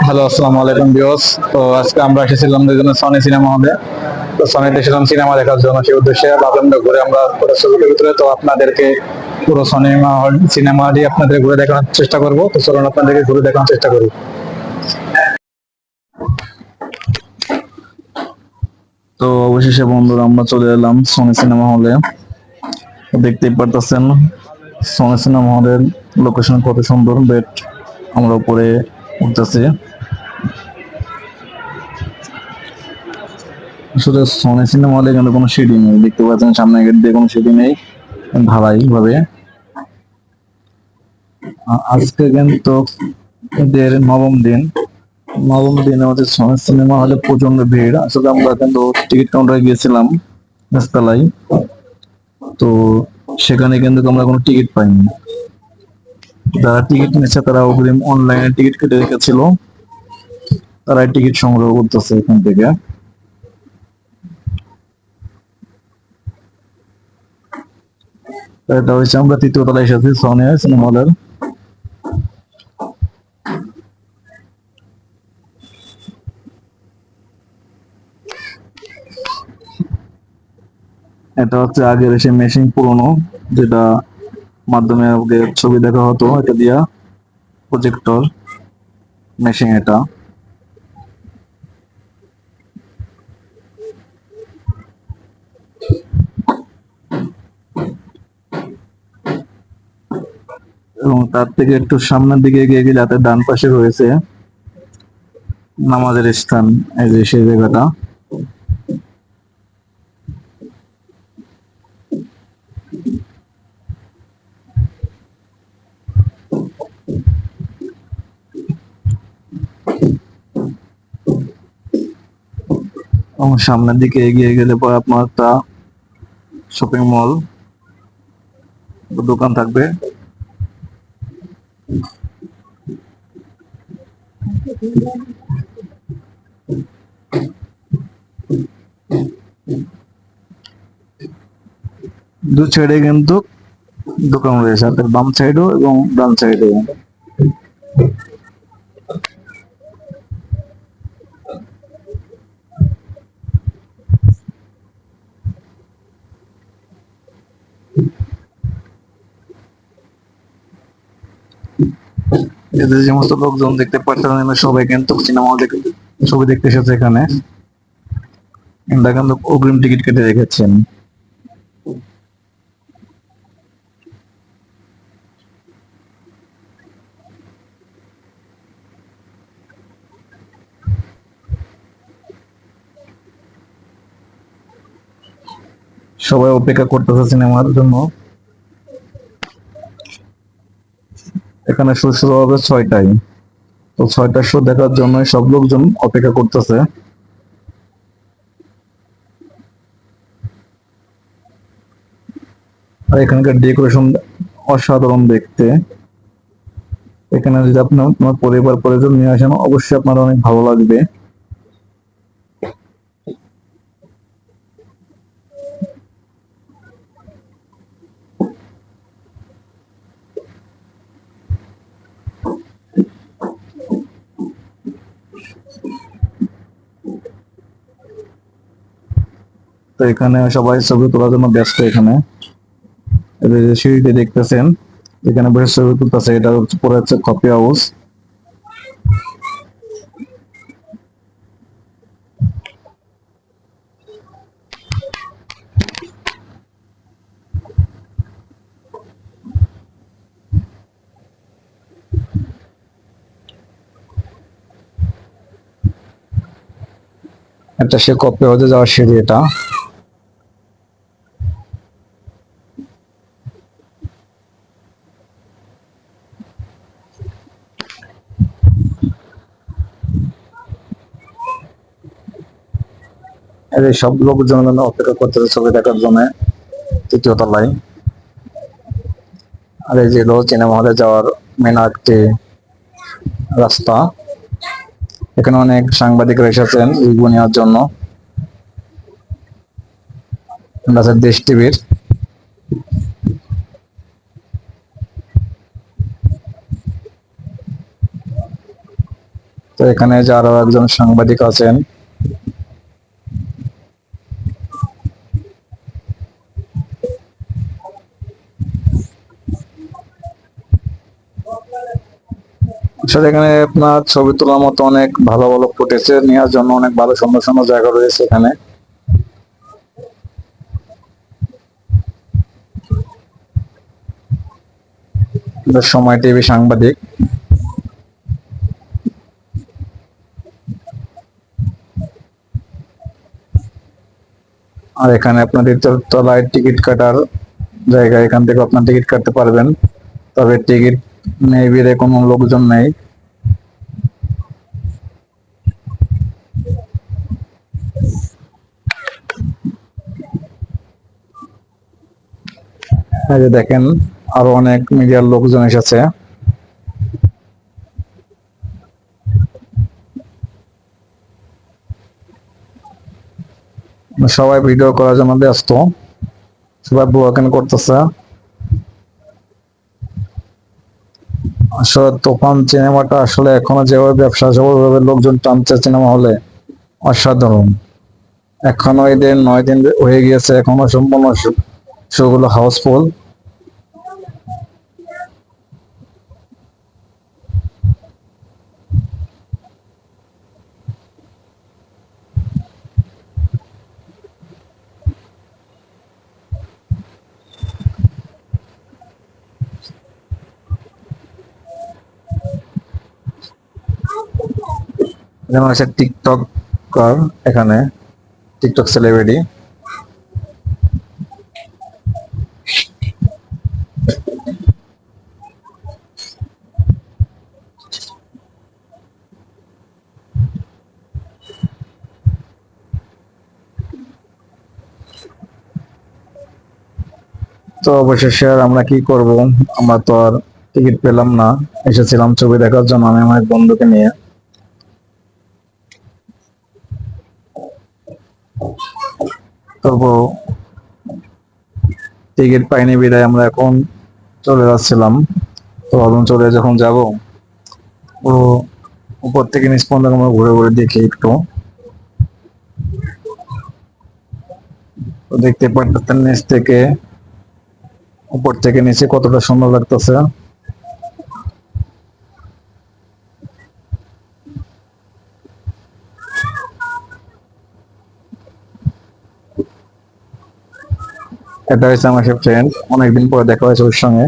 Hello, আসসালামু আলাইকুম viewers. তো আজকে আমরা এসেছিলাম দুজনে সনি সিনেমা হলে। তো সনিতে এসেছিলাম সিনেমা দেখার জন্য, সেই উদ্দেশ্যে ভাবলাম যে ঘুরে আমরা পুরো ছবিটার ভিতরে তো আপনাদেরকে পুরো সিনেমা হল সিনেমাটি আপনাদের ঘুরে দেখানোর চেষ্টা করব। তো চলুন আপনাদেরকে ঘুরে দেখানোর চেষ্টা করি। তো অবশেষে বন্ধুরা আমরা চলে এলাম সনি সিনেমা হলে। দেখতেই পারতেছেন সনি সিনেমা হলের লোকেশন কত সুন্দর। বেড আমরা উপরে উঠতেছি। আসলে সনি সিনেমা হলে কিন্তু কোনো সিঁড়ি নেই, দেখতে পাচ্ছেন সামনে গেট দিয়ে কোনো সিঁড়ি নেই, ঢালাই ভাবে। আজকে কিন্তু এদের নবম দিনে হচ্ছে সনি সিনেমা হলে প্রচন্ড ভিড়। আসলে আমরা কিন্তু টিকিট কাউন্টারে গিয়েছিলাম নিচতলায়। তো সেখানে কিন্তু আমরা কোনো টিকিট পাইনি। যারা টিকিট নিচ্ছে তারা অগ্রিম অনলাইনে টিকিট কেটে রেখেছিল, তারাই টিকিট সংগ্রহ করতেছে এখান থেকে। এটা হচ্ছে আমরা তৃতীয় তলায় এসেছি সনি সিনেমা হলের। এটা হচ্ছে আগের এসে মেশিন পুরনো, যেটা মাধ্যমে আগে ছবি দেখা হতো, এটা দিয়া প্রজেক্টর মেশিন এটা। এবং তার থেকে একটু সামনের দিকে এগিয়ে গেলে হাতের ডান পাশে রয়েছে নামাজের স্থান। এই যে সেই জায়গাটা। এবং সামনের দিকে এগিয়ে গেলে পরে আপনার একটা শপিং মল, দোকান থাকবে। দু সাইডে কিন্তু দোকান রয়েছে, হাতের বাম সাইডও এবং ডান সাইডেও। এদের যে সমস্ত লোকজন দেখতে পাচ্ছেন সবাই কিন্তু সিনেমা হলে ছবি দেখতে এসেছে এখানে। এরা কিন্তু অগ্রিম টিকিট কেটে রেখেছেন। সবাই অপেক্ষা করতেছে সিনেমার জন্য। এখানে শো শুরু হবে 6টায়। তো 6টার শো দেখার জন্য সব লোকজন অপেক্ষা করতেছে। আর এখানকার ডেকোরেশন অসাধারণ দেখতে। এখানে যদি আপনি আপনার পরিবার পরিজন নিয়ে আসেন, অবশ্যই আপনার অনেক ভালো লাগবে। তো এখানে সবাই ছবি তোলার জন্য ব্যস্ত। এখানে এই যে সিঁড়িতে দেখতেছেন, এখানে বসে ছবি তুলতেছে। এটা হচ্ছে পরে হচ্ছে কফি হাউস। এটা সে কফি হাউসে যাওয়ার সিঁড়ি এটা। এই যে সব লোকজন অপেক্ষা করতেছে ছবি দেখার জন্য তৃতীয় তলায়। আর এই যে সিনেমা হলে যাওয়ার মেন একটি রাস্তা। এখানে অনেক সাংবাদিকরা এসেছেন রিভিউ নেওয়ার জন্য। দেশ টিভির। তো এখানে যে আরো একজন সাংবাদিক আছেন। আসলে এখানে আপনার ছবি তোলার মতো অনেক ভালো ভালো ফুটেজ নেওয়ার জন্য অনেক ভালো সুন্দর সুন্দর জায়গা রয়েছে এখানে। সময় টিভি সাংবাদিক। আর এখানে আপনার তলায় টিকিট কাটার জায়গা, এখান থেকে আপনার টিকিট কাটতে পারবেন, তবে টিকিট নেই, ভিড়ে কোনো লোকজন নেই। এই যে দেখেন আরো অনেক মিডিয়ার লোকজন এসেছে। সবাই ভিডিও করার জন্য ব্যস্ত, সবাই ব্লগিং করতেছে। আসলে তুফান সিনেমাটা আসলে এখনো যেভাবে ব্যবসা যেভাবে লোকজন টানছে সিনেমা হলে, অসাধারণ। এখনো এদের 9 দিন হয়ে গিয়েছে, এখনো সম্পূর্ণ শোগুলো হাউসফুল। যেমন আছে টিকটক এখানে টিকটক সেলিব্রিটি। তো অবশেষে আর আমরা কি করব, আমরা তো আর টিকিট পেলাম না। এসেছিলাম ছবি দেখার জন্য আমি আমার এক বন্ধুকে নিয়ে। তবু টিকিট পাইনি বিদায় আমরা এখন চলে যাচ্ছিলাম। তো ভাবলাম চলে যখন যাব, ও উপর থেকে নিচ পর্যন্ত আমরা ঘুরে ঘুরে দেখি একটু। তো দেখতে পারতেন নিচ থেকে উপর থেকে নিচে কতটা সুন্দর লাগতেছে। এটা হচ্ছে আমার সে ফ্রেন্ড, অনেকদিন পরে দেখা হয়েছে ওর সঙ্গে।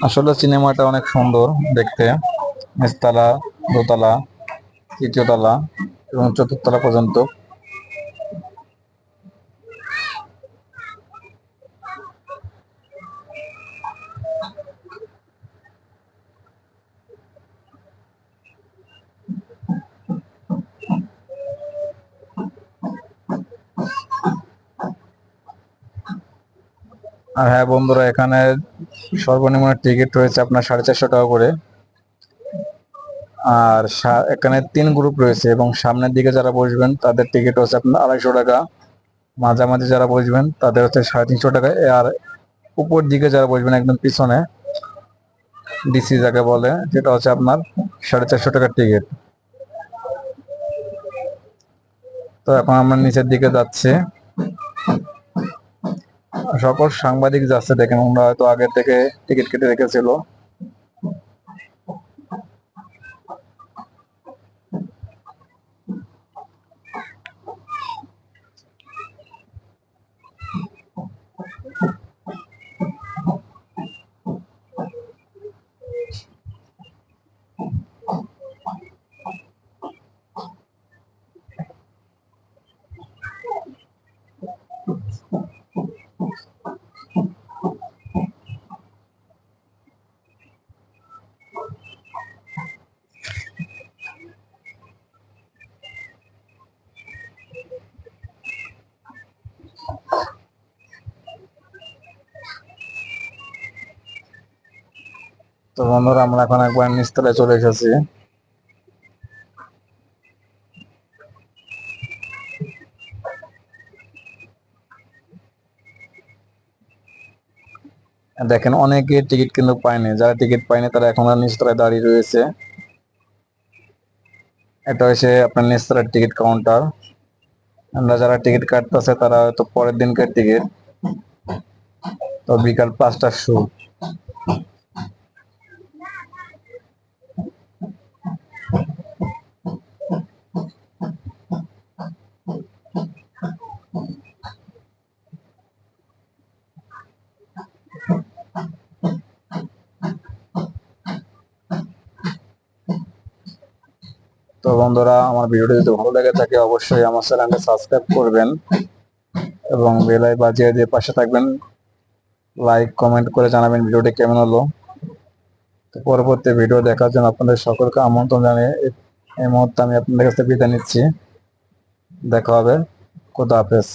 আসলে সিনেমাটা অনেক সুন্দর দেখতে, নিচতলা, দোতলা, তৃতীয় তলা এবং চতুর্থ তলা পর্যন্ত। আর হ্যাঁ বন্ধুরা, এখানে সর্বনিম্ন টিকিট রয়েছে আপনার 450 টাকা করে। আর এখানে 3 গ্রুপ রয়েছে এবং সামনের দিকে যারা বসবেন তাদের টিকিট হচ্ছে আপনার 250 টাকা, মাঝামাঝি যারা বসবেন তাদের হচ্ছে 350 টাকা, আর উপর দিকে যারা বসবেন একদম পিছনে ডিসি যাকে বলে, যেটা হচ্ছে আপনার 450 টাকার টিকিট। তো এখন আমরা নিচের দিকে যাচ্ছি, সকল সাংবাদিক যাচ্ছে দেখেন, আমরা হয়তো আগে থেকে টিকিট কেটে রেখেছিল। তো বন্ধুরা আমরা এখন একবার নিচতলায় চলে এসেছি। দেখেন অনেকে টিকিট কিন্তু পায়নি, যারা টিকিট পায়নি তারা এখন আর নিচতলায় দাঁড়িয়ে রয়েছে। এটা হচ্ছে আপনার নিচতলার টিকিট কাউন্টার। আমরা যারা টিকিট কাটতেছে তারা হয়তো পরের দিনকার টিকিট, তো বিকাল 5টার শো। তো বন্ধুরা আমার ভিডিওটি যদি ভালো লেগে থাকে অবশ্যই আমার চ্যানেলটা সাবস্ক্রাইব করবেন এবং বেল বাজিয়ে দিয়ে পাশে থাকবেন। লাইক কমেন্ট করে জানাবেন ভিডিওটি কেমন হলো। তো পরবর্তী ভিডিও দেখার জন্য আপনাদের সকলকে আমন্ত্রণ জানিয়ে এই মুহূর্তে আমি আপনাদের কাছে বিদায় নিচ্ছি। দেখা হবে। খোদা হাফেজ।